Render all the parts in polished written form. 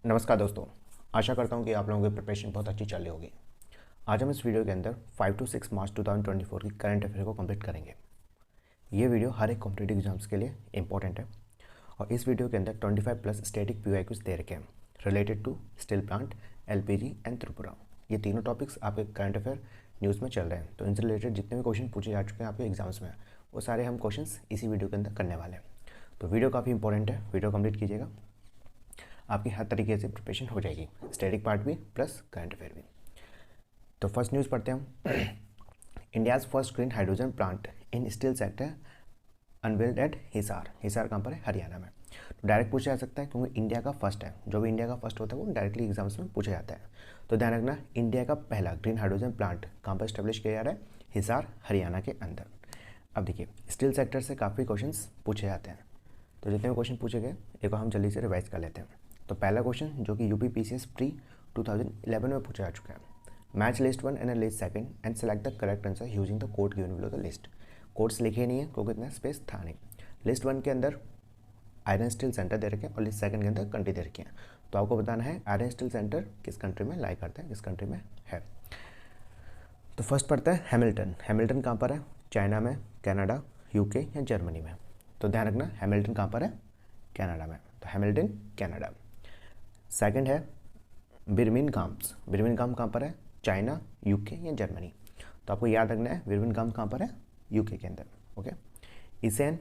नमस्कार दोस्तों, आशा करता हूँ कि आप लोगों की प्रिपरेशन बहुत अच्छी चल रही होगी। आज हम इस वीडियो के अंदर 5 to 6 मार्च 2024 की करंट अफेयर को कंप्लीट करेंगे। ये वीडियो हर एक कॉम्पिटिटिव एग्जाम्स के लिए इंपॉर्टेंट है और इस वीडियो के अंदर 25 प्लस स्टैटिक PYQs दे रखे हैं related to steel plant, LPG and Tripura. ये तीनों टॉपिक्स आपके करंट अफेयर न्यूज़ में चल रहे हैं, तो इनसे रिलेटेड जितने भी क्वेश्चन पूछे जा चुके हैं आपके एग्जाम्स में, वो सारे हम क्वेश्चन इसी वीडियो के अंदर करने वाले हैं। तो वीडियो काफ़ी इंपॉर्टेंट है, वीडियो कंप्लीट कीजिएगा, आपकी हर तरीके से प्रिपरेशन हो जाएगी, स्टैटिक पार्ट भी प्लस करंट अफेयर भी। तो फर्स्ट न्यूज़ पढ़ते हैं हम। India's first green hydrogen plant in steel sector unveiled at Hisar. Hisar कहाँ पर है? हरियाणा में। तो डायरेक्ट पूछा जा सकता है क्योंकि इंडिया का फर्स्ट है, जो भी इंडिया का फर्स्ट होता है वो डायरेक्टली एग्जाम्स में पूछा जाता है। तो ध्यान रखना, इंडिया का पहला ग्रीन हाइड्रोजन प्लांट कहाँ पर स्टेब्लिश किया जा रहा है? हिसार, हरियाणा के अंदर। अब देखिए, स्टील सेक्टर से काफ़ी क्वेश्चन पूछे जाते हैं, तो जितने भी क्वेश्चन पूछे गए एक बार हम जल्दी से रिवाइज कर लेते हैं। तो पहला क्वेश्चन जो कि UPPCS प्री 2011 में पूछा जा चुका है, match list 1 and list 2 and select the correct answer using the code given below the list. Codes लिखे नहीं है क्योंकि इतना स्पेस था नहीं। लिस्ट 1 के अंदर आयरन स्टील सेंटर दे रखे हैं और लिस्ट 2 के अंदर कंट्री दे रखी है। तो आपको बताना है आयरन स्टील सेंटर किस कंट्री में लाई करता है, किस कंट्री में है। तो फर्स्ट पढ़ता है हैमिल्टन। हैमिल्टन कहाँ पर है? चाइना में, कनाडा, UK या जर्मनी में। तो ध्यान रखना, हैमिल्टन कहाँ पर है? कनाडा में। तो हैमिल्टन कनाडा। सेकंड है बिर्मिंघाम्स। बिर्मिंघाम कहाँ पर है? चाइना, UK या जर्मनी। तो आपको याद रखना है बिर्मिंघाम कहाँ पर है? UK के अंदर। ओके। इसेन,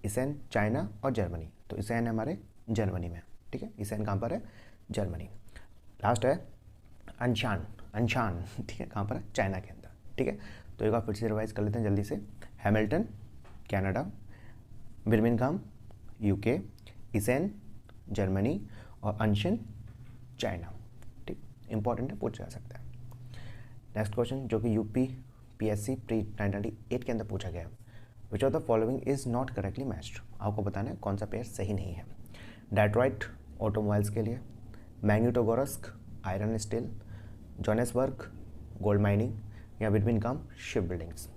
इसेन चाइना और जर्मनी। तो इसेन हमारे जर्मनी में, ठीक है। इसेन कहाँ पर है? जर्मनी। लास्ट है अनशान। अनशान, ठीक है, कहाँ पर है? चाइना के अंदर, ठीक है। तो एक बार फिर से रिवाइज कर लेते हैं जल्दी से। हैमिल्टन कनाडा, बिर्मिंघाम UK, इसेन जर्मनी और अनशन चाइना, ठीक। इंपॉर्टेंट है, पूछा जा सकता है। नेक्स्ट क्वेश्चन जो कि UPPSC प्री 1998 के अंदर पूछा गया है, which of the following is not correctly matched. आपको बताना है कौन सा पेयर सही नहीं है। डेट्रॉइट ऑटोमोबाइल्स के लिए, Magnitogorsk iron steel, Johannesburg gold mining या बिर्मिंघाम शिप बिल्डिंग्स।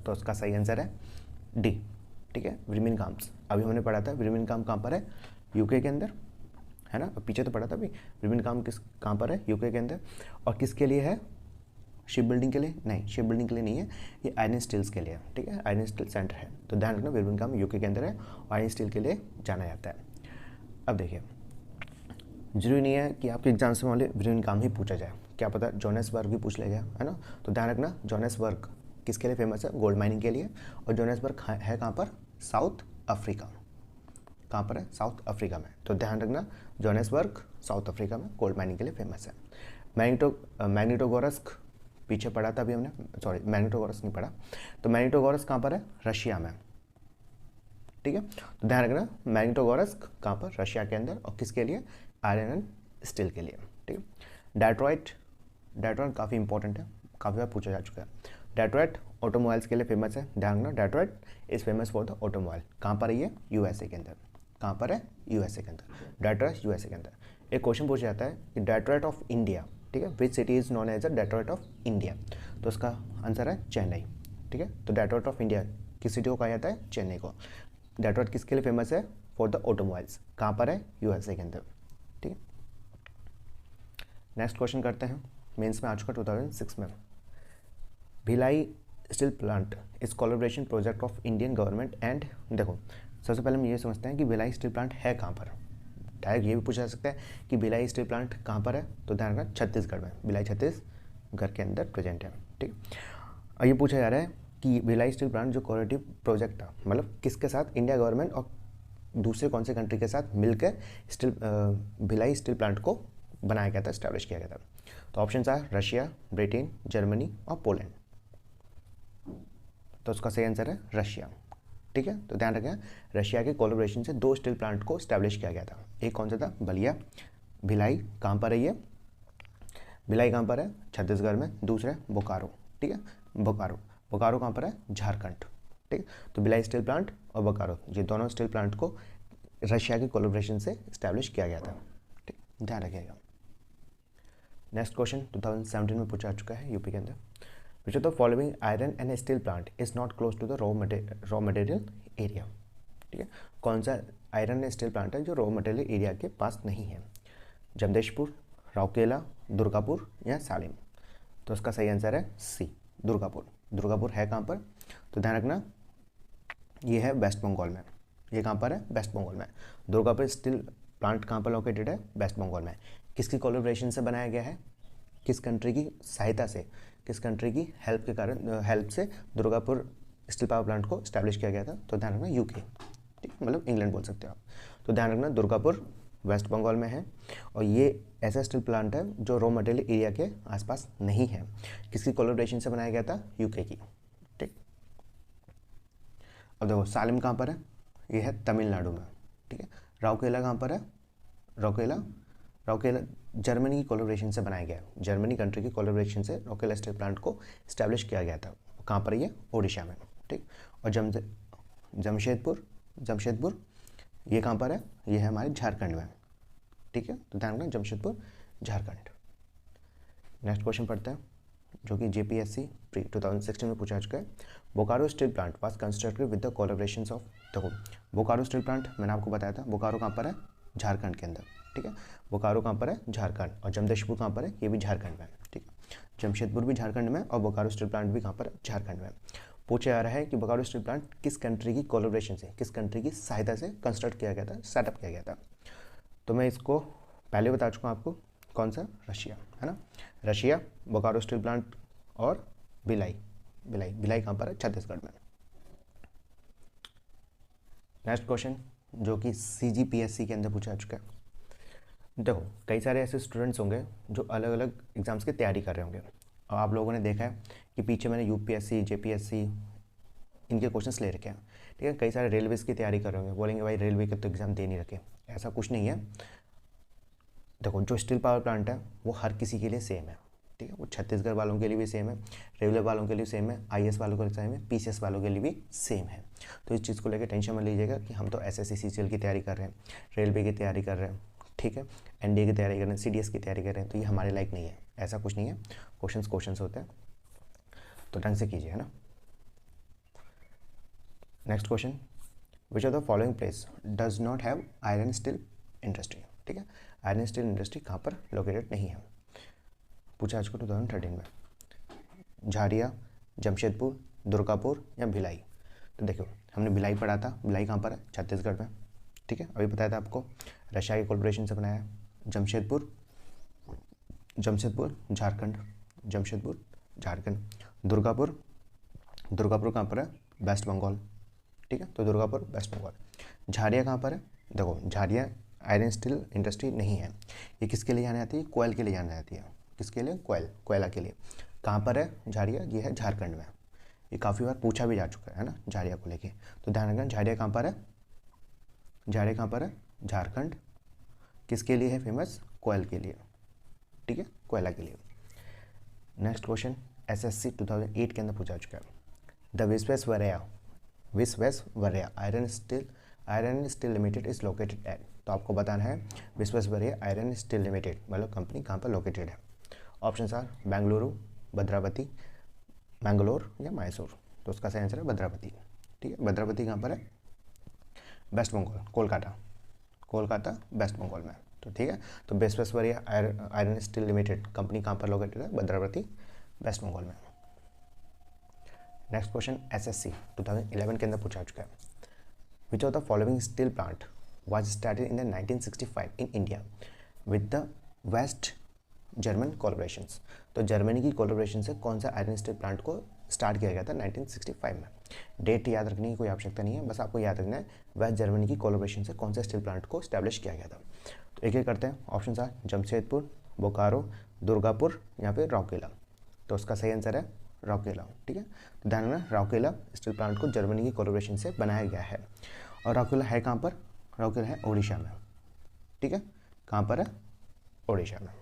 तो उसका सही आंसर है D, ठीक है, बिर्मिंघाम्स। अभी हमने पढ़ा था बिर्मिंघाम कहाँ पर है? UK के अंदर, है ना। पीछे तो पढ़ा था अभी बिर्मिंघाम किस कहाँ पर है? UK के अंदर। और किसके लिए है? शिप बिल्डिंग के लिए नहीं, शिप बिल्डिंग के लिए नहीं है, ये आयरन स्टील्स के लिए, ठीक है, आयरन स्टील सेंटर है। तो ध्यान रखना बिर्मिंघाम UK के अंदर है और आयरन स्टील के लिए जाना जाता है। अब देखिए, जरूरी नहीं है कि आपके एग्जाम से वाले बिर्मिंघाम ही पूछा जाए, क्या पता जोहान्सबर्ग भी पूछ लेगा, है ना। तो ध्यान रखना, जोहान्सबर्ग किसके लिए फेमस है? गोल्ड माइनिंग के लिए। और जोहान्सबर्ग है कहाँ पर? South Africa. कहाँ पर है? साउथ अफ्रीका में। तो ध्यान रखना, जोहान्सबर्ग साउथ अफ्रीका में गोल्ड माइनिंग के लिए फेमस है। मैग्नेटोगोरस्क पीछे पढ़ा था अभी हमने, सॉरी मैग्नेटोगोरस्क नहीं पढ़ा। तो मैग्नेटोगोरस्क कहाँ पर है? रशिया में, ठीक है। तो ध्यान रखना, मैग्नेटोगोरस्क कहाँ पर? रशिया के अंदर। और किसके लिए? आयरन एंड स्टील के लिए, ठीक है। डेट्रॉइट, डेट्रॉइट काफ़ी इंपॉर्टेंट है, काफ़ी बार पूछा जा चुका है। डेट्रॉइट ऑटोमोबाइल्स के लिए फेमस है। ध्यान रखना, Detroit is famous for the automobile. कहाँ पर है ये? USA के अंदर। कहाँ पर है? USA के अंदर। डेट्रॉइट USA के अंदर। एक क्वेश्चन पूछा जाता है कि डेट्रॉइट ऑफ इंडिया, ठीक है, which city is known as a Detroit of India. तो उसका आंसर है चेन्नई, ठीक है। तो डेट्रॉइट ऑफ इंडिया किस सिटी को कहा जाता है? चेन्नई को। डेट्रॉइट किसके लिए फेमस है? For the automobiles. कहाँ पर है? USA के अंदर, ठीक है। नेक्स्ट क्वेश्चन करते हैं, मेंस में आ चुका 2006 में। भिलाई स्टील प्लांट इस collaboration project of Indian government and, देखो सबसे पहले हम ये समझते हैं कि भिलाई स्टील प्लांट है कहाँ पर। डायरेक्ट ये भी पूछा जा सकता है कि भिलाई स्टील प्लांट कहाँ पर है। तो ध्यान रखना, छत्तीसगढ़ में। भिलाई छत्तीसगढ़ के अंदर प्रेजेंट है, ठीक। और ये पूछा जा रहा है कि भिलाई स्टील प्लांट जो कोलैबोरेटिव प्रोजेक्ट था, मतलब किसके साथ? इंडिया गवर्नमेंट और दूसरे कौन से कंट्री के साथ मिलकर स्टील भिलाई स्टील प्लांट को बनाया गया था, स्टैब्लिश किया गया था। तो ऑप्शन है रशिया, ब्रिटेन, जर्मनी और पोलैंड। तो उसका सही आंसर है रशिया, ठीक है। तो ध्यान रखें, रशिया के कोलैबोरेशन से 2 स्टील प्लांट को स्टैब्लिश किया गया था। एक कौन सा था? बलिया। भिलाई कहाँ पर है ये? भिलाई कहाँ पर है? छत्तीसगढ़ में। दूसरा बोकारो, ठीक है, बोकारो। बोकारो कहाँ पर है? झारखंड, ठीक। तो भिलाई स्टील प्लांट और बोकारो, ये दोनों स्टील प्लांट को रशिया के कोलैबोरेशन से स्टैब्लिश किया गया था, ठीक, ध्यान रखिएगा। नेक्स्ट क्वेश्चन 2017 में पूछा चुका है यूपी के अंदर। Which of the following iron and steel plant is not close to the raw material area, ठीक है। कौन सा आयरन एंड स्टील प्लांट है जो रॉ मटेरियल एरिया के पास नहीं है? जमशेदपुर, राउरकेला, दुर्गापुर या सालिम। तो इसका सही आंसर है सी, दुर्गापुर। दुर्गापुर है कहाँ पर? तो ध्यान रखना ये है वेस्ट बंगाल में। ये कहाँ पर है? वेस्ट बंगाल में। दुर्गापुर स्टील प्लांट कहाँ पर लोकेटेड है? वेस्ट बंगाल में। किसकी कोलैबोरेशन से बनाया गया है? किस कंट्री की सहायता से, किस कंट्री की हेल्प के कारण, हेल्प से दुर्गापुर स्टील पावर प्लांट को स्टैब्लिश किया गया था? तो ध्यान रखना यूके, ठीक है, मतलब इंग्लैंड बोल सकते हो आप। तो ध्यान रखना दुर्गापुर वेस्ट बंगाल में है और ये ऐसा स्टील प्लांट है जो रॉ मटेरियल एरिया के आसपास नहीं है। किसकी कोलैबोरेशन से बनाया गया था? यूके की, ठीक। अब देखो सालिम कहाँ पर है? ये है तमिलनाडु में, ठीक है। राउरकेला कहाँ पर है? राउरकेला जर्मनी की कोलैबोरेशन से बनाया गया है। जर्मनी कंट्री की कोलैबोरेशन से राउरकेला स्टील प्लांट को स्टैब्लिश किया गया था। कहाँ पर? ये ओडिशा में, ठीक। और जमशेदपुर ये कहाँ पर है? ये है हमारे झारखंड में, ठीक है। तो ध्यान रखना जमशेदपुर झारखंड। नेक्स्ट क्वेश्चन पढ़ते हैं जो कि JPSC प्री 2016 में पूछा चुका है। Bokaro steel plant was constructed with the collaborations of, देखो बोकारो स्टील प्लांट मैंने आपको बताया था, बोकारो कहाँ पर है? झारखंड के अंदर, ठीक है। बोकारो कहाँ पर है? झारखंड। और जमशेदपुर कहाँ पर है? ये भी झारखंड में, ठीक है। जमशेदपुर भी झारखंड में और बोकारो स्टील प्लांट भी कहाँ पर है? झारखंड में। पूछा जा रहा है कि बोकारो स्टील प्लांट किस कंट्री की कोलैबोरेशन से, किस कंट्री की सहायता से कंस्ट्रक्ट किया गया था, सेटअप किया गया था? तो मैं इसको पहले बता चुका हूँ आपको, कौन सा? रशिया, है ना। रशिया, बोकारो स्टील प्लांट और भिलाई कहाँ पर है? छत्तीसगढ़ में। नेक्स्ट क्वेश्चन जो कि CGPSC के अंदर पूछा जा चुका है। देखो कई सारे ऐसे स्टूडेंट्स होंगे जो अलग अलग एग्जाम्स की तैयारी कर रहे होंगे और आप लोगों ने देखा है कि पीछे मैंने UPSC JPSC इनके क्वेश्चंस ले रखे हैं, ठीक है। कई सारे रेलवेज की तैयारी कर रहे होंगे, बोलेंगे भाई रेलवे के तो एग्ज़ाम दे नहीं रखे। ऐसा कुछ नहीं है। देखो जो स्टील पावर प्लांट है वो हर किसी के लिए सेम है, ठीक है। वो छत्तीसगढ़ वालों के लिए भी सेम है, रेलवे वालों के लिए सेम है, IAS वालों के लिए सेम है, PCS वालों के लिए भी सेम है। तो इस चीज़ को लेकर टेंशन मत लीजिएगा कि हम तो SSC CGL की तैयारी कर रहे हैं, रेलवे की तैयारी कर रहे हैं, ठीक है, NDA की तैयारी कर रहे हैं, CDS की तैयारी कर रहे हैं, तो ये हमारे लायक नहीं है। ऐसा कुछ नहीं है। क्वेश्चंस होते हैं तो ढंग से कीजिए, है ना। Next question, which of the following place does not have iron steel industry, ठीक है। आयरन स्टील इंडस्ट्री कहाँ पर लोकेटेड नहीं है? पूछा आज को 2013 में। झारिया, जमशेदपुर, दुर्गापुर या भिलाई? तो देखो हमने भिलाई पढ़ा था, भिलाई कहाँ पर है? छत्तीसगढ़ में, ठीक है। अभी बताया था आपको रशिया की कोलैबोरेशन से बनाया है। जमशेदपुर झारखंड, जमशेदपुर झारखंड। दुर्गापुर कहाँ पर है? वेस्ट बंगाल, ठीक है। तो दुर्गापुर वेस्ट बंगाल। झारिया कहाँ पर है? देखो झारिया आयरन स्टील इंडस्ट्री नहीं है। ये किसके लिए जानी जाती है? कोयल के लिए जानी जाती है। किसके लिए? कोयला के लिए। कहाँ पर है झारिया? ये है झारखंड में। ये काफ़ी बार पूछा भी जा चुका है ना झारिया को लेके, तो ध्यान रखना झारिया कहाँ पर है? झारखंड। किसके लिए है फेमस? कोयल के लिए, ठीक है, कोयला के लिए। नेक्स्ट क्वेश्चन SSC 2008 के अंदर पूछा चुका है। The Visvesvaraya iron steel limited is located at, तो आपको बताना है विश्वेश्वरैया आयरन स्टील लिमिटेड मतलब कंपनी कहाँ पर लोकेटेड है? ऑप्शन आर बेंगलुरु, भद्रावती, मैंगलोर या मैसूर। तो उसका सही आंसर है भद्रावती, ठीक है। भद्रावती कहाँ पर है? वेस्ट बंगाल, कोलकाता वेस्ट बंगाल में, तो ठीक है। तो Visvesvaraya iron steel limited company कहाँ पर लोकेटेड है? भद्रावती वेस्ट बंगाल में। नेक्स्ट क्वेश्चन SSC 2011 के अंदर पूछा चुका है। Which of the following steel plant was started in the 1965 in India with the West German collaborations? तो जर्मनी की कोलैबोरेशन से कौन सा आयरन स्टील प्लांट को स्टार्ट किया गया था 1965 में? डेट याद रखने की कोई आवश्यकता नहीं है, बस आपको याद रखना है वेस्ट जर्मनी की कोलैबोरेशन से कौन सा स्टील प्लांट को स्टैब्लिश किया गया था। तो एक एक करते हैं। ऑप्शन आर जमशेदपुर, बोकारो, दुर्गापुर या फिर राउरकेला। तो उसका सही आंसर है राउरकेला, ठीक है। तो ध्यान रखना राउरकेला स्टील प्लांट को जर्मनी की कोलैबोरेशन से बनाया गया है। और राउरकेला है कहाँ पर? राउरकेला है ओडिशा में, ठीक है। कहाँ पर है? ओडिशा में।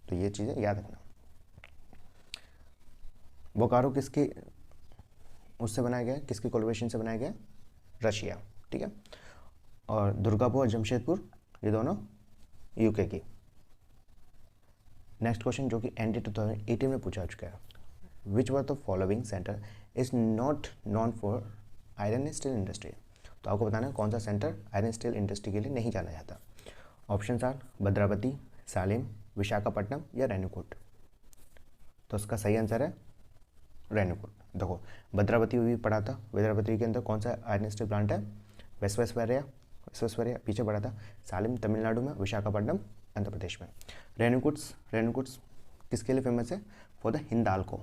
तो ये चीज़ें याद रखना। बोकारो किसके उससे बनाया गया है? किसकी कोलैबोरेशन से बनाया गया है? रशिया, ठीक है। और दुर्गापुर और जमशेदपुर ये दोनों यूके की। नेक्स्ट क्वेश्चन जो कि NDA 2018 में पूछा चुका है। Which were the following centre is not known for iron steel industry? तो आपको बताना है कौन सा सेंटर आयरन स्टील इंडस्ट्री के लिए नहीं जाना जाता। ऑप्शन आर भद्रावती, सालेम, विशाखापट्टनम या रेणुकूट? तो उसका सही आंसर है रेणुकूट। देखो भद्रावती भी पढ़ा था, भद्रावती के अंदर कौन सा आयरन स्टील प्लांट है? विश्वेश्वरैया पीछे पढ़ा था। सालेम तमिलनाडु में, विशाखापट्टनम आंध्र प्रदेश में। रेणुकूट्स किसके लिए फेमस है? फॉर द हिंदाल्को,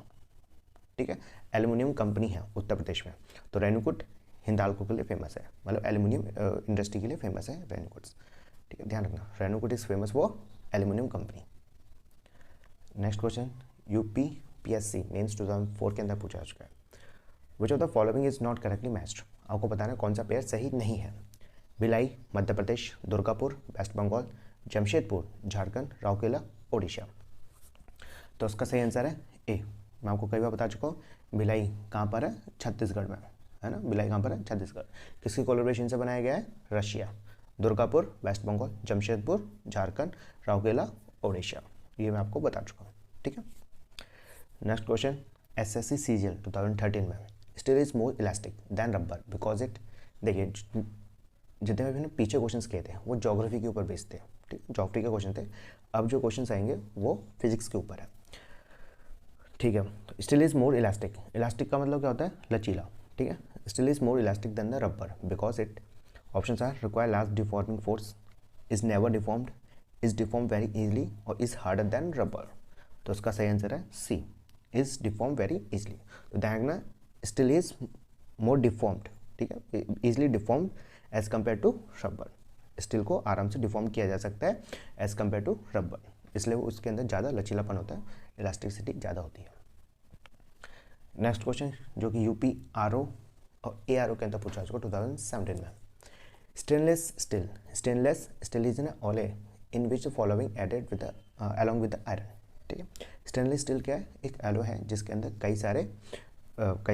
ठीक है, एल्युमिनियम कंपनी है उत्तर प्रदेश में। तो रेणुकूट हिंदाल्को के लिए फेमस है, मतलब एल्युमिनियम इंडस्ट्री के लिए फेमस है रेणुकूट्स, ठीक है, ध्यान रखना। Renukoot is famous for aluminium company. Next question UPPSC mains 2004 के अंदर पूछा जा चुका है। Which of the following is not correctly matched? आपको बताना कौन सा पेयर सही नहीं है। भिलाई मध्य प्रदेश, दुर्गापुर वेस्ट बंगाल, जमशेदपुर झारखंड, राउरकेला ओडिशा। तो उसका सही आंसर है ए। मैं आपको कई बार बता चुका हूँ, भिलाई कहाँ पर है? छत्तीसगढ़ में, है ना। भिलाई कहाँ पर है? छत्तीसगढ़। किसकी कोलैबोरेशन से बनाया गया है? रशिया। दुर्गापुर वेस्ट बंगाल, जमशेदपुर झारखंड, राउरकेला ओडिशा, ये मैं आपको बता चुका हूँ, ठीक है। नेक्स्ट क्वेश्चन SSC CGL 2013 में steel is more elastic than rubber because it, देखिए जितने भी मैंने पीछे क्वेश्चंस किए थे वो ज्योग्राफी के ऊपर बेस्ड थे, ठीक, ज्योग्राफी के क्वेश्चन थे। अब जो क्वेश्चंस आएंगे वो फिजिक्स के ऊपर है, ठीक है। तो steel is more elastic, elastic का मतलब क्या होता है? लचीला, ठीक है। Steel is more elastic than the rubber because it, options are require large deforming force, is never deformed, is deform very easily और इज हार्डर देन रबर। तो उसका सही आंसर है C, is deform very easily. तो ध्यान रखना steel is more deformed, ठीक है, easily deformed as compare to rubber. Steel को आराम से डिफॉर्म किया जा सकता है एज कम्पेयर टू रबर, इसलिए वो उसके अंदर ज़्यादा लचीलापन होता है, इलास्टिसिटी ज़्यादा होती है। नेक्स्ट क्वेश्चन जो कि UP RO और ARO के अंदर पूछा चुका 2017 में। Stainless steel is an alloy in which following added with along with iron, ठीक है। स्टेनलेस स्टील क्या है? एक एलो है जिसके अंदर कई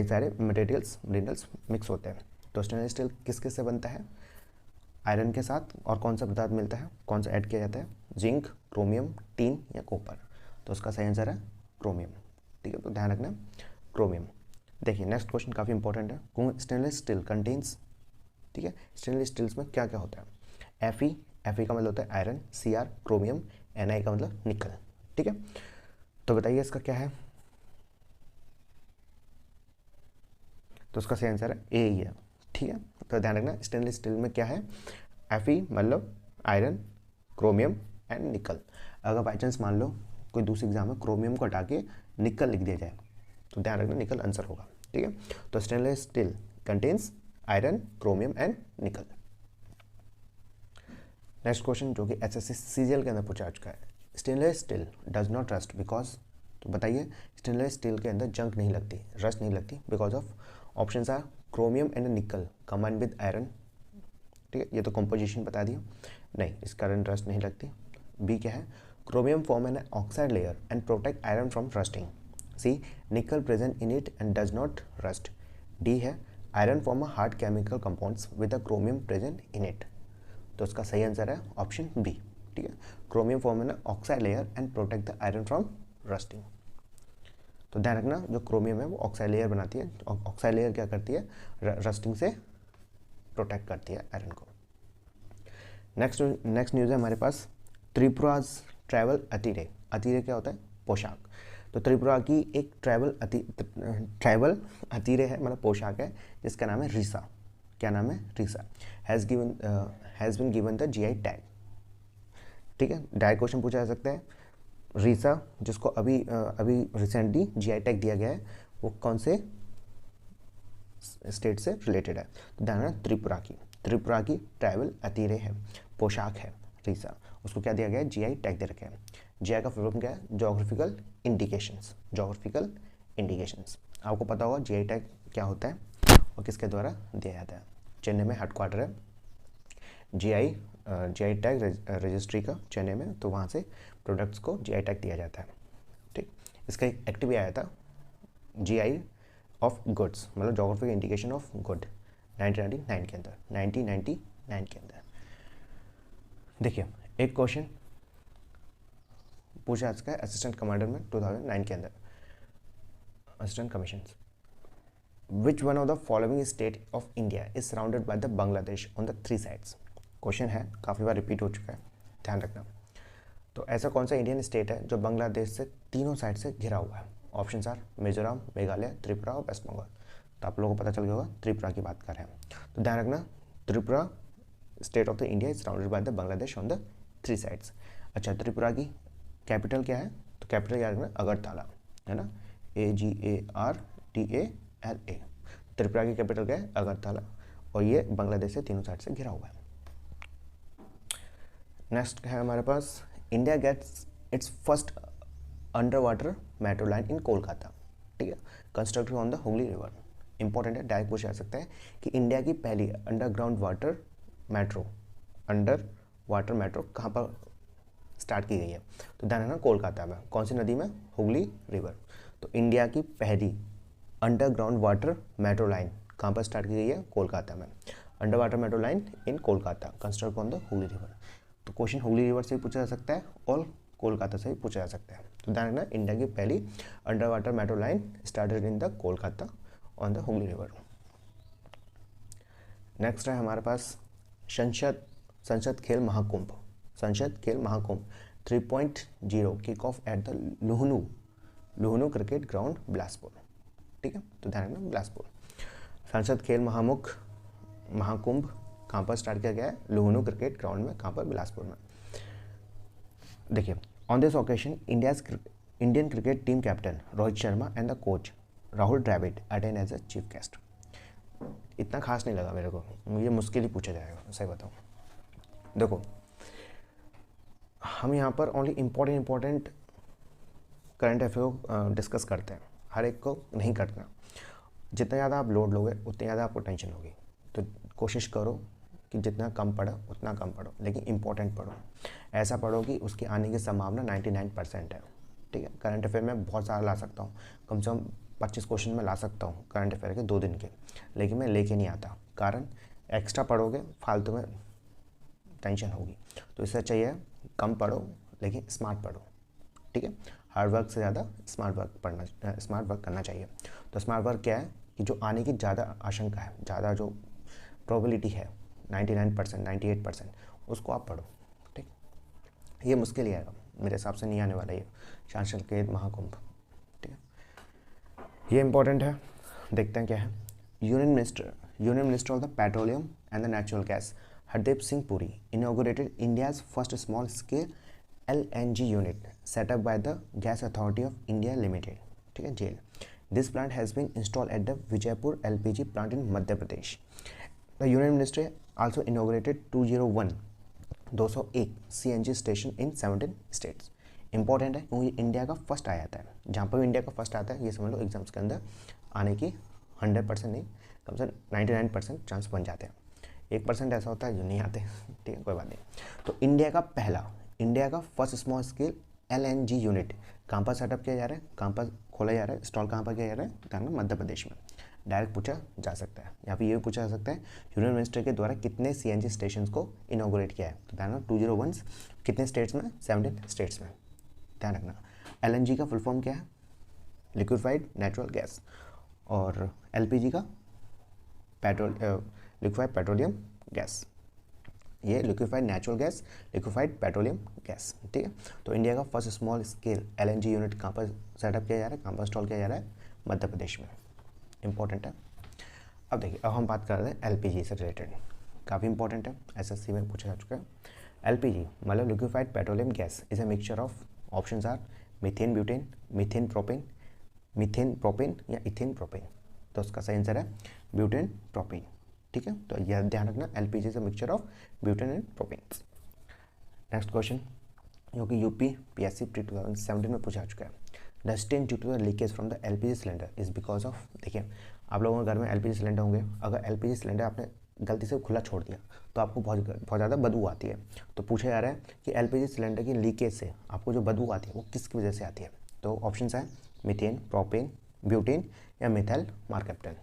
सारे मिनरल्स मिक्स होते हैं। तो स्टेनलेस स्टील किस किस से बनता है? आयरन के साथ, और कौन सा पदार्थ मिलता है, कौन सा ऐड किया जाता है? जिंक, क्रोमियम, टीन या कॉपर। तो उसका सही आंसर है क्रोमियम, ठीक है, तो ध्यान रखना क्रोमियम। देखिए नेक्स्ट क्वेश्चन काफ़ी इंपॉर्टेंट है। स्टेनलेस स्टील कंटेन्स, ठीक है, स्टेनलेस स्टील्स में क्या क्या होता है? Fe का मतलब होता है आयरन, Cr क्रोमियम, Ni का मतलब निकल, ठीक है। तो बताइए इसका क्या है? तो उसका सही आंसर है ए ही है, ठीक है। तो ध्यान रखना स्टेनलेस स्टील में क्या है? Fe मतलब आयरन, क्रोमियम एंड निकल। अगर बाई चांस मान लो कोई दूसरे एग्जाम में क्रोमियम को हटा के निकल लिख दिया जाए तो ध्यान रखना निकल आंसर होगा, ठीक है। तो stainless steel contains iron, chromium and निकल। नेक्स्ट क्वेश्चन जो कि SSC CGL के अंदर पूछा चुका है। Stainless steel does not rust because, तो बताइए स्टेनलेस स्टील के अंदर जंग नहीं लगती, रस्ट नहीं लगती, because of, options are chromium and nickel combined with iron, ठीक है, ये तो कंपोजिशन बता दिया, नहीं इस कारण रस्ट नहीं लगती। बी क्या है? Chromium form an oxide layer and protect iron from rusting. C nickel present in it and does not rust. D है iron form a hard chemical compounds with a chromium present in it. तो उसका सही answer है option B, ठीक है, chromium form an oxide layer and protect the iron from rusting. तो ध्यान रखना जो क्रोमियम है वो ऑक्साइड लेयर बनाती है, ऑक्साइड लेयर क्या करती है? रस्टिंग से प्रोटेक्ट करती है आयरन को। नेक्स्ट न्यूज़ है हमारे पास त्रिपुराज ट्रैवल अतीरे। अतीरे क्या होता है? पोशाक। तो त्रिपुरा की एक ट्रैवल अतीरे है, मतलब पोशाक है जिसका नाम है रीसा। क्या नाम है? Risa. Has been given the GI tag, ठीक है। डायरेक्ट क्वेश्चन पूछा जा सकता है। रीसा जिसको अभी रिसेंटली GI टैग दिया गया है वो कौन से स्टेट से रिलेटेड है? तो ध्यान रखना त्रिपुरा की ट्रैवल अतीरे है, पोशाक है रीसा, उसको क्या दिया गया है? GI टैग दे रखे हैं। GI का फुल फॉर्म क्या है? Geographical indications. आपको पता होगा GI टैग क्या होता है और किसके द्वारा दिया जाता है। चेन्नई में हेडक्वार्टर है GI टैग रजिस्ट्री का, चेन्नई में, तो वहाँ से प्रोडक्ट्स को GI टैग दिया जाता है, ठीक। इसका एक एक्ट भी आया था GI ऑफ गुड्स, मतलब जोग्राफिकल इंडिकेशन ऑफ गुड, 1999 के अंदर। देखिए एक क्वेश्चन पूछा आज का असिस्टेंट कमांडर में 2009 के अंदर, assistant commission. Which one of the following state of India is surrounded by the Bangladesh on the 3 sides? Question है, काफ़ी बार रिपीट हो चुका है, ध्यान रखना। तो ऐसा कौन सा इंडियन स्टेट है जो बांग्लादेश से तीनों साइड से घिरा हुआ है? ऑप्शन आर मिजोरम, मेघालय, त्रिपुरा और वेस्ट बंगाल। तो आप लोगों को पता चल गया होगा त्रिपुरा की बात कर रहे हैं। तो ध्यान रखना, Tripura state of the India is surrounded by the Bangladesh on the 3 sides. अच्छा, त्रिपुरा की कैपिटल क्या है? तो कैपिटल याद रखना अगरतला, है ना, AGARTALA। त्रिपुरा की कैपिटल क्या है? अगरतला, और ये बांग्लादेश से तीनों साइड से घिरा हुआ है। नेक्स्ट है हमारे पास, India gets its first under water metro line in Kolkata. ठीक है, constructed on the Hooghly river. Important है, डायरेक्ट पूछा जा सकता है कि इंडिया की पहली अंडरग्राउंड वाटर मेट्रो कहाँ पर स्टार्ट की गई है? तो ध्यान रखना कोलकाता में। कौन सी नदी में? हुगली रिवर। तो इंडिया की पहली अंडरग्राउंड वाटर मेट्रो लाइन कहाँ पर स्टार्ट की गई है? कोलकाता में। Under water metro line in Kolkata, construct on the Hooghly river. तो क्वेश्चन हुगली रिवर से भी पूछा जा सकता है और कोलकाता से भी पूछा जा सकता है। तो ध्यान रखना, इंडिया की पहली under water metro line started in the Kolkata on the Hooghly river. Next है हमारे पास Sansad Khel Mahakumbh 3.0 kick off at the Luhnu cricket ground Bilaspur. ठीक है, तो ध्यान रखना बिलासपुर। संसद खेल महाकुंभ कहाँ पर स्टार्ट किया गया है? लुहनु क्रिकेट ग्राउंड में। कहाँ पर? बिलासपुर में। देखिए, on this occasion Indian cricket team captain Rohit Sharma and the coach Rahul Dravid attend as a chief guest. इतना खास नहीं लगा मेरे को, मुझे मुश्किल ही पूछा जाएगा, सही बताऊँ। देखो, हम यहाँ पर ओनली इम्पोर्टेंट करंट अफेयर को डिस्कस करते हैं, हर एक को नहीं करना। जितना ज़्यादा आप लोड लोगे उतनी ज़्यादा आपको टेंशन होगी। तो कोशिश करो कि जितना कम पढ़ो उतना कम पढ़ो, लेकिन इंपॉर्टेंट पढ़ो। ऐसा पढ़ो कि उसकी आने की संभावना 99% है। ठीक है, करंट अफेयर में बहुत सारा ला सकता हूँ, कम से कम 25 क्वेश्चन में ला सकता हूँ करंट अफेयर के 2 दिन के, लेकिन मैं लेके नहीं आता। कारण एक्स्ट्रा पढ़ोगे फालतू में टेंशन होगी। तो इससे चाहिए कम पढ़ो लेकिन स्मार्ट पढ़ो। ठीक है, हार्ड वर्क से ज़्यादा स्मार्ट वर्क करना चाहिए। तो स्मार्ट वर्क क्या है कि जो आने की ज़्यादा आशंका है, ज़्यादा जो प्रोबेबिलिटी है 99%, 98%, उसको आप पढ़ो। ठीक, ये मुश्किल ही आएगा, मेरे हिसाब से नहीं आने वाला ये संसद खेल महाकुंभ। ठीक है, ये इंपॉर्टेंट है, देखते हैं क्या है। Union minister of the petroleum and the natural gas Hardeep Singh Puri inaugurated India's first small-scale LNG unit set up by the Gas Authority of India Limited. ठीक है, jail. This plant has been installed at the Vijaypur LPG plant in Madhya Pradesh. The Union Ministry also inaugurated 201 CNG station in 17 states. Important है क्योंकि India का first आया था। जहाँ पर भी इंडिया का फर्स्ट आता है, ये समझ लो एग्जाम्स के अंदर आने की 100% नहीं, कम से 99% चांस बन जाते हैं। 1% ऐसा होता है जो नहीं आते। ठीक है, कोई बात नहीं। तो इंडिया का first small scale LNG unit कहाँ पर सेटअप किया जा रहा है, कहाँ पर खोला जा रहा है, इंस्टॉल कहाँ पर किया जा रहा है? ध्यान, मध्य प्रदेश में। डायरेक्ट पूछा जा सकता है, यहाँ पे ये भी पूछा जा सकता है यूनियन मिनिस्टर के द्वारा कितने CNG स्टेशन को इनोग्रेट किया है। तो ध्यान, 201 कितने स्टेट्स में? 17 स्टेट्स में। ध्यान रखना। LNG का फुल फॉर्म क्या है? लिक्विफाइड नेचुरल गैस, और LPG का लिक्विफाइड पेट्रोलियम गैस। ये liquefied natural gas, liquefied petroleum gas. ठीक है, तो इंडिया का first small scale LNG unit कहाँ पर सेटअप किया जा रहा है, कहाँ पर इंस्टॉल किया जा रहा है? मध्य प्रदेश में। इंपॉर्टेंट है। अब देखिए, अब हम बात कर रहे हैं LPG से रिलेटेड, काफ़ी इंपॉर्टेंट है, SSC में पूछा जा चुका है। LPG मतलब liquefied petroleum gas is a mixture of, options are methane butane, methane propane या इथेन प्रोपेन। तो उसका सही आंसर है ब्यूटेन प्रोपेन। ठीक है, तो यह ध्यान रखना, LPG is a mixture of butane and propane. Next question जो कि UPSC प्री 2017 में पूछा चुका है। The stain due to the leakage from the LPG cylinder is because of. देखिए, आप लोगों के घर में LPG सिलेंडर होंगे, अगर LPG सिलेंडर आपने गलती से खुला छोड़ दिया तो आपको बहुत ज़्यादा बदबू आती है। तो पूछा जा रहा है कि LPG सिलेंडर की लीकेज से आपको जो बदबू आती है वो किसकी वजह से आती है? तो ऑप्शन है मीथेन, प्रोपेन, ब्यूटेन या मिथाइल मरकैप्टन।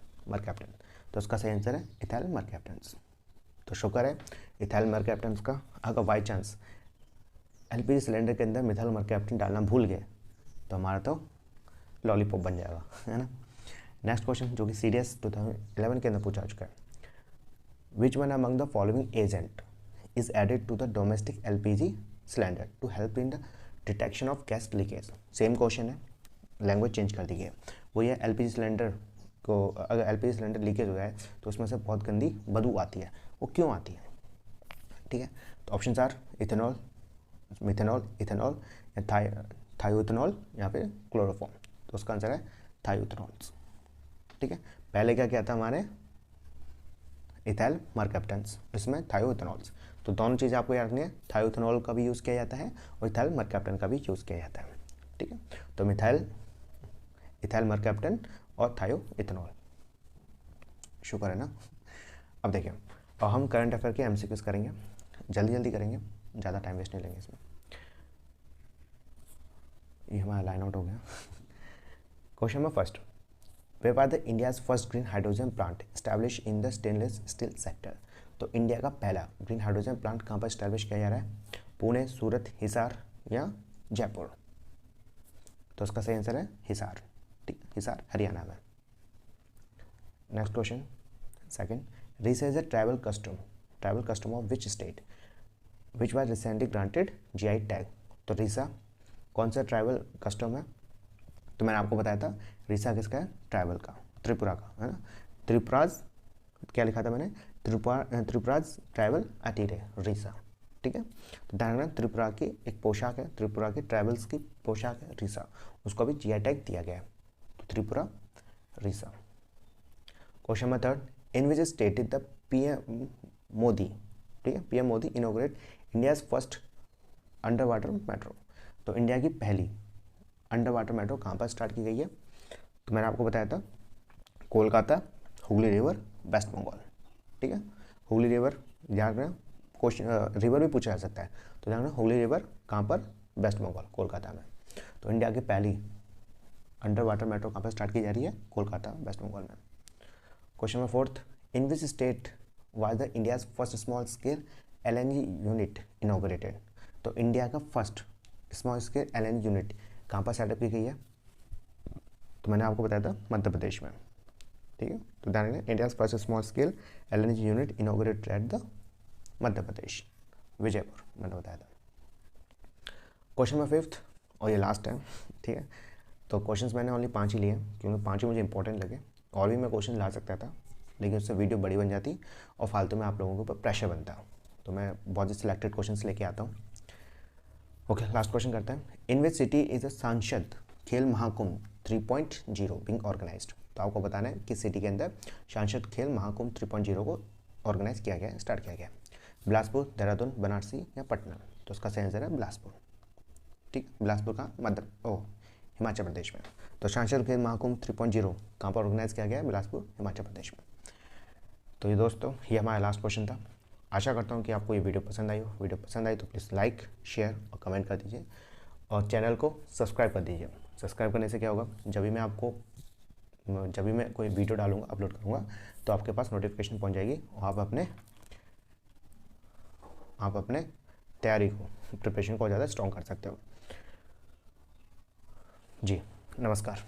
तो उसका सही आंसर है इथाइल मरकैप्टन्स। तो शुक्र है इथाइल मरकैप्टन्स का। अगर बाई चांस LPG सिलेंडर के अंदर मिथाइल मरकैप्टन डालना भूल गए तो हमारा तो लॉलीपॉप बन जाएगा, है ना। नेक्स्ट क्वेश्चन जो कि CDS 2011 के अंदर पूछा चुका है। Which one among the following agent is added to the domestic LPG cylinder to help in the detection of gas leakage. Same question है, लैंग्वेज चेंज कर दी है। वो ये एलपीजी सिलेंडर को, अगर एलपीजी सिलेंडर लीकेज हो जाए तो उसमें से बहुत गंदी बदबू आती है, वो क्यों आती है? ठीक है, तो option are ethanol, methanol, ethanol या थायोइथेनॉल या फिर क्लोरोफॉर्म। तो उसका आंसर है थायोइथेनॉल्स। ठीक है, पहले क्या था हमारे इथाइल मरकैप्टन्स, इसमें थायोइथेनॉल्स। तो दोनों चीज़ें आपको याद रखनी है, थायोइथेनॉल का भी यूज़ किया जाता है और इथाइल मरकैप्टन का भी यूज़ किया जाता है। ठीक है, तो इथाइल मरकैप्टन और थायोइथेनॉल। शुक्र है ना। अब देखिए, और हम करंट अफेयर के एमसीक्यूज करेंगे, जल्दी जल्दी करेंगे, ज़्यादा टाइम वेस्ट नहीं लेंगे इसमें। ये हमारा लाइन आउट हो गया। Question number first, where are the India's first green hydrogen plant establish in the stainless steel sector. तो इंडिया का पहला ग्रीन हाइड्रोजन प्लांट कहाँ पर एस्टैब्लिश किया जा रहा है? पुणे, सूरत, हिसार या जयपुर? तो उसका सही आंसर है हिसार। ठीक, हिसार हरियाणा में। Next question second, Risa is a travel custom of which state which was recently granted GI tag. तो रीसा कौन सा ट्रैवल कस्टम है? तो मैंने आपको बताया था रीसा किसका है? ट्रैवल का, त्रिपुरा का, है ना। त्रिपुराज, क्या लिखा था मैंने? त्रिपुराज ट्रैवल अटीरे, रीसा। ठीक है, तो ध्यान रखना, त्रिपुरा की एक पोशाक है, त्रिपुरा की ट्रैवल्स की पोशाक है रीसा, उसको भी जीआई टैग दिया गया है। तो Tripura, Risa. Question number third, in which state the PM Modi, ठीक है, PM Modi inaugurate India's first under water metro. तो इंडिया की पहली अंडर वाटर मेट्रो कहाँ पर स्टार्ट की गई है? तो मैंने आपको बताया था कोलकाता, हुगली रिवर, वेस्ट बंगाल। ठीक है, हुगली रिवर, ध्यान रखना, क्वेश्चन रिवर भी पूछा जा सकता है, तो ध्यान रखना हुगली रिवर कहाँ पर? वेस्ट बंगाल, कोलकाता में। तो इंडिया की पहली अंडर वाटर मेट्रो कहाँ पर स्टार्ट की जा रही है? कोलकाता, वेस्ट बंगाल में। Question number fourth, in which state was the India's first small scale LNG unit inaugurated. तो इंडिया का first small scale LNG unit कहाँ पर सेटअप की गई है? तो मैंने आपको बताया था मध्य प्रदेश में। ठीक है, तो ध्यान रखना, India's first small scale LNG unit inaugurated at the Madhya Pradesh, Vijaypur, मैंने बताया था। क्वेश्चन नंबर फिफ्थ, और ये लास्ट है। ठीक है, तो क्वेश्चंस मैंने ओनली 5 ही लिए क्योंकि 5 ही मुझे इंपॉर्टेंट लगे, और भी मैं क्वेश्चन ला सकता था लेकिन उससे वीडियो बड़ी बन जाती और फालतू में आप लोगों के ऊपर प्रेशर बनता। तो मैं बहुत ही सिलेक्टेड क्वेश्चंस लेके आता हूँ। ओके, लास्ट क्वेश्चन करते हैं। इन विच सिटी इज अ सांसद खेल महाकुंभ 3.0 बिंग ऑर्गेनाइज्ड। तो आपको बताना है किस सिटी के अंदर सांसद खेल महाकुंभ 3.0 को ऑर्गेनाइज किया गया है, स्टार्ट किया गया है? बिलासपुर, देहरादून, बनारसी या पटना? तो उसका सही आंसर है बिलासपुर। ठीक, बिलासपुर का हिमाचल प्रदेश में। तो सांसद खेल महाकुंभ 3.0 कहाँ पर ऑर्गेनाइज किया गया है? बिलासपुर, हिमाचल प्रदेश में। तो ये दोस्तों, ये हमारा लास्ट क्वेश्चन था। आशा करता हूँ कि आपको ये वीडियो पसंद आई हो। वीडियो पसंद आई तो प्लीज़ लाइक, शेयर और कमेंट कर दीजिए, और चैनल को सब्सक्राइब कर दीजिए। सब्सक्राइब करने से क्या होगा, जब भी मैं कोई वीडियो डालूंगा, अपलोड करूँगा, तो आपके पास नोटिफिकेशन पहुँच जाएगी और आप अपने तैयारी को, प्रिपरेशन को ज़्यादा स्ट्रॉन्ग कर सकते हो। जी, नमस्कार।